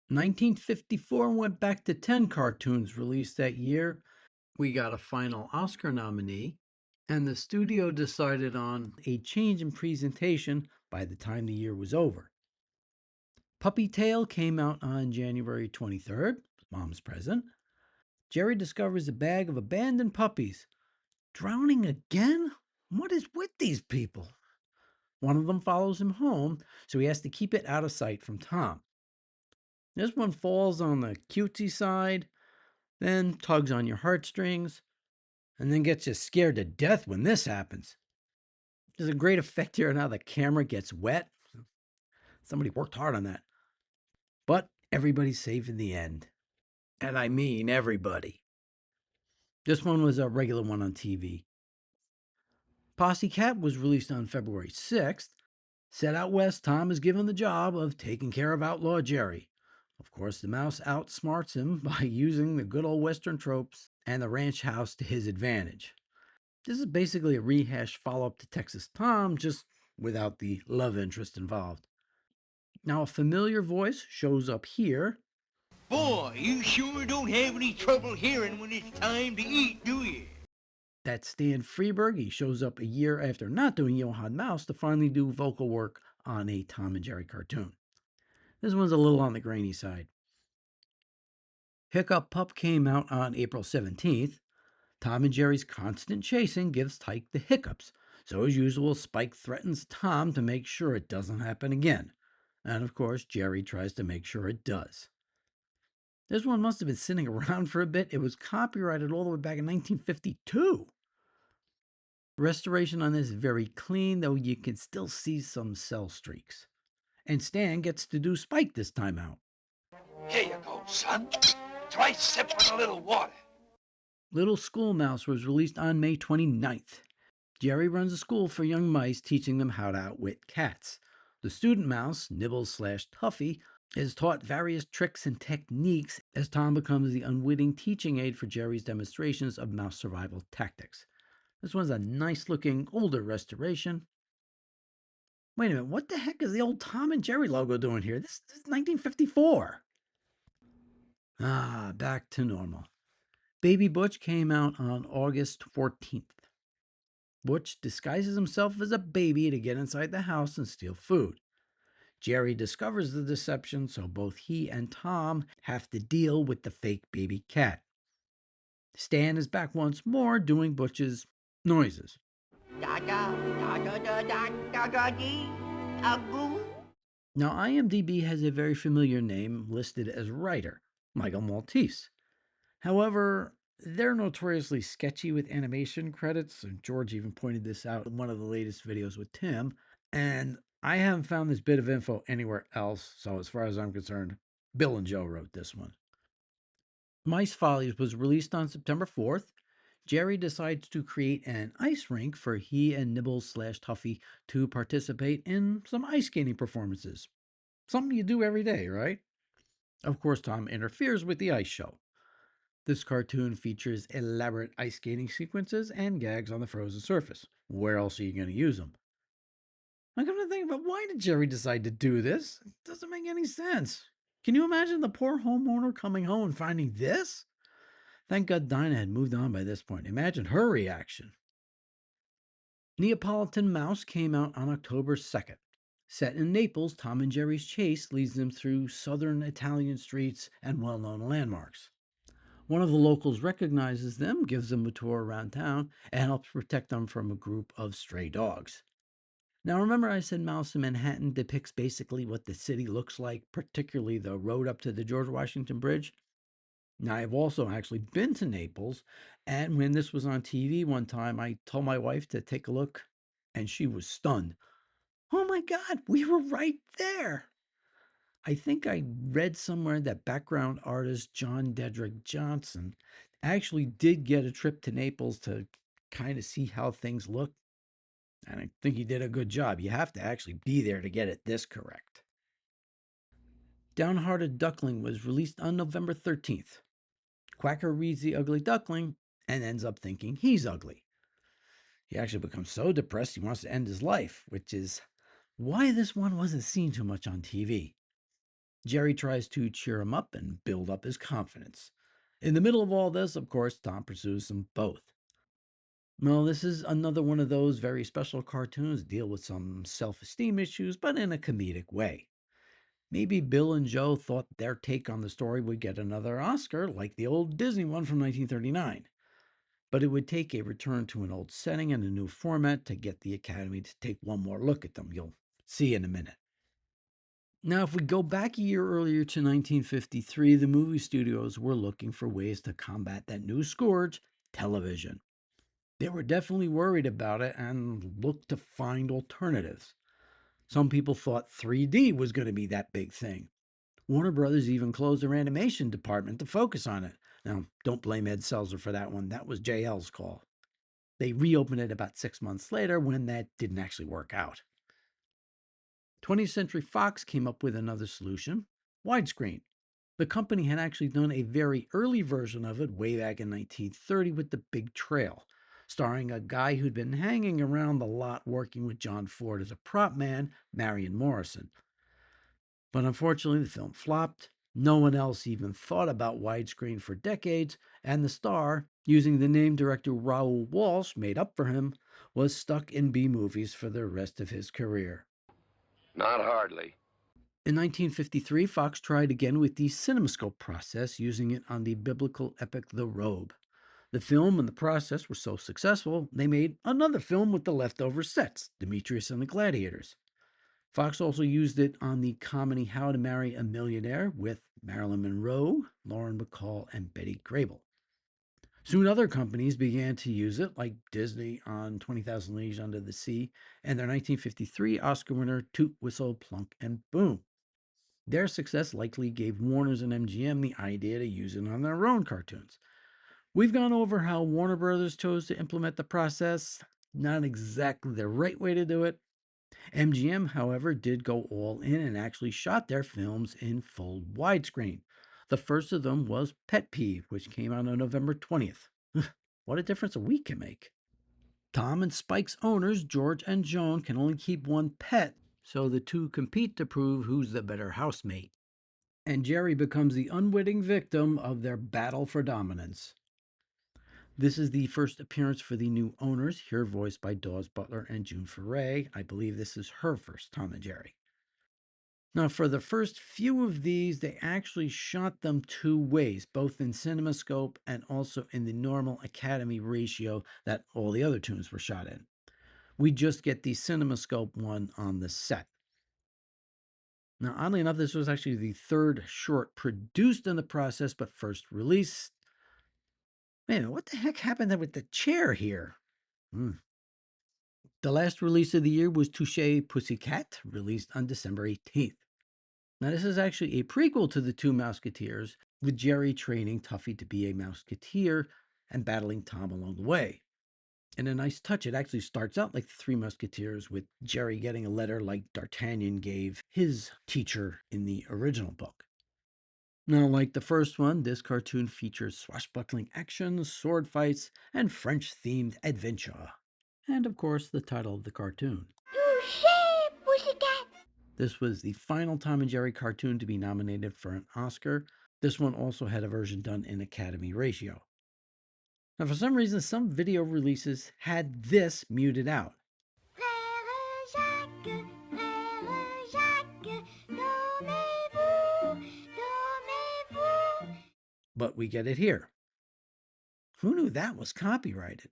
1954 went back to 10 cartoons released that year. We got a final Oscar nominee, and the studio decided on a change in presentation by the time the year was over. Puppy Tale came out on January 23rd, Mom's present. Jerry discovers a bag of abandoned puppies. Drowning again? What is with these people? One of them follows him home, so he has to keep it out of sight from Tom. This one falls on the cutesy side, then tugs on your heartstrings, and then gets you scared to death when this happens. There's a great effect here on how the camera gets wet. Somebody worked hard on that. But everybody's safe in the end. And I mean everybody. This one was a regular one on TV. Posse Cat was released on February 6th. Set out west, Tom is given the job of taking care of outlaw Jerry. Of course, the mouse outsmarts him by using the good old Western tropes and the ranch house to his advantage. This is basically a rehashed follow-up to Texas Tom, just without the love interest involved. Now, a familiar voice shows up here. Boy, you sure don't have any trouble hearing when it's time to eat, do you? That's Stan Freberg. He shows up a year after not doing Johann Mouse to finally do vocal work on a Tom and Jerry cartoon. This one's a little on the grainy side. Hiccup Pup came out on April 17th. Tom and Jerry's constant chasing gives Tyke the hiccups, so as usual, Spike threatens Tom to make sure it doesn't happen again. And of course, Jerry tries to make sure it does. This one must have been sitting around for a bit. It was copyrighted all the way back in 1952. Restoration on this is very clean, though you can still see some cell streaks. And Stan gets to do Spike this time out. Here you go, son. Try sipping a little water. Little School Mouse was released on May 29th. Jerry runs a school for young mice, teaching them how to outwit cats. The student mouse, Nibbles/Tuffy, is taught various tricks and techniques as Tom becomes the unwitting teaching aid for Jerry's demonstrations of mouse survival tactics. This one's a nice looking older restoration. Wait a minute, what the heck is the old Tom and Jerry logo doing here? This is 1954. Back to normal. Baby Butch came out on August 14th. Butch disguises himself as a baby to get inside the house and steal food. Jerry discovers the deception, so both he and Tom have to deal with the fake baby cat. Stan is back once more doing Butch's noises. Now, IMDb has a very familiar name listed as writer, Michael Maltese. However, they're notoriously sketchy with animation credits, and George even pointed this out in one of the latest videos with Tim, and I haven't found this bit of info anywhere else, so as far as I'm concerned, Bill and Joe wrote this one. Mice Follies was released on September 4th. Jerry decides to create an ice rink for he and Nibbles/Tuffy to participate in some ice skating performances. Something you do every day, right? Of course, Tom interferes with the ice show. This cartoon features elaborate ice skating sequences and gags on the frozen surface. Where else are you going to use them? I'm going to think about, why did Jerry decide to do this? It doesn't make any sense. Can you imagine the poor homeowner coming home and finding this? Thank God Dinah had moved on by this point. Imagine her reaction. Neapolitan Mouse came out on October 2nd. Set in Naples, Tom and Jerry's chase leads them through southern Italian streets and well-known landmarks. One of the locals recognizes them, gives them a tour around town, and helps protect them from a group of stray dogs. Now, remember I said Mouse in Manhattan depicts basically what the city looks like, particularly the road up to the George Washington Bridge? Now, I've also actually been to Naples, and when this was on TV one time, I told my wife to take a look, and she was stunned. Oh my God, we were right there. I think I read somewhere that background artist John Dedrick Johnson actually did get a trip to Naples to kind of see how things look. And I think he did a good job. You have to actually be there to get it this correct. Downhearted Duckling was released on November 13th. Quacker reads The Ugly Duckling and ends up thinking he's ugly. He actually becomes so depressed he wants to end his life, which is why this one wasn't seen too much on TV. Jerry tries to cheer him up and build up his confidence. In the middle of all this, of course, Tom pursues them both. Well, this is another one of those very special cartoons that deal with some self-esteem issues, but in a comedic way. Maybe Bill and Joe thought their take on the story would get another Oscar, like the old Disney one from 1939. But it would take a return to an old setting and a new format to get the Academy to take one more look at them. You'll see in a minute. Now, if we go back a year earlier to 1953, the movie studios were looking for ways to combat that new scourge, television. They were definitely worried about it and looked to find alternatives. Some people thought 3D was going to be that big thing. Warner Brothers even closed their animation department to focus on it. Now, don't blame Ed Selzer for that one. That was JL's call. They reopened it about 6 months later when that didn't actually work out. 20th Century Fox came up with another solution, widescreen. The company had actually done a very early version of it way back in 1930 with The Big Trail, starring a guy who'd been hanging around the lot working with John Ford as a prop man, Marion Morrison. But unfortunately, the film flopped. No one else even thought about widescreen for decades, and the star, using the name director Raoul Walsh made up for him, was stuck in B movies for the rest of his career. Not hardly. In 1953, Fox tried again with the Cinemascope process, using it on the biblical epic The Robe. The film and the process were so successful, they made another film with the leftover sets, Demetrius and the Gladiators. Fox also used it on the comedy How to Marry a Millionaire with Marilyn Monroe, Lauren Bacall, and Betty Grable. Soon other companies began to use it, like Disney on 20,000 Leagues Under the Sea and their 1953 Oscar winner Toot Whistle Plunk and Boom. Their success likely gave Warner's and MGM the idea to use it on their own cartoons. We've gone over how Warner Brothers chose to implement the process. Not exactly the right way to do it. MGM, however, did go all in and actually shot their films in full widescreen. The first of them was Pet Peeve, which came out on November 20th. What a difference a week can make. Tom and Spike's owners, George and Joan, can only keep one pet, so the two compete to prove who's the better housemate. And Jerry becomes the unwitting victim of their battle for dominance. This is the first appearance for the new owners, here voiced by Dawes Butler and June Foray. I believe this is her first Tom and Jerry. Now, for the first few of these, they actually shot them two ways, both in CinemaScope and also in the normal Academy ratio that all the other tunes were shot in. We just get the CinemaScope one on the set. Now, oddly enough, this was actually the third short produced in the process, but first released. Man, what the heck happened with the chair here? The last release of the year was Touché Pussycat, released on December 18th. Now, this is actually a prequel to The Two Mouseketeers, with Jerry training Tuffy to be a Mouseketeer and battling Tom along the way. In a nice touch, it actually starts out like The Three Musketeers, with Jerry getting a letter like D'Artagnan gave his teacher in the original book. Now, like the first one, this cartoon features swashbuckling action, sword fights, and French-themed adventure. And of course, the title of the cartoon. Touche Pussycat. This was the final Tom and Jerry cartoon to be nominated for an Oscar. This one also had a version done in Academy ratio. Now, for some reason, some video releases had this muted out. But we get it here. Who knew that was copyrighted?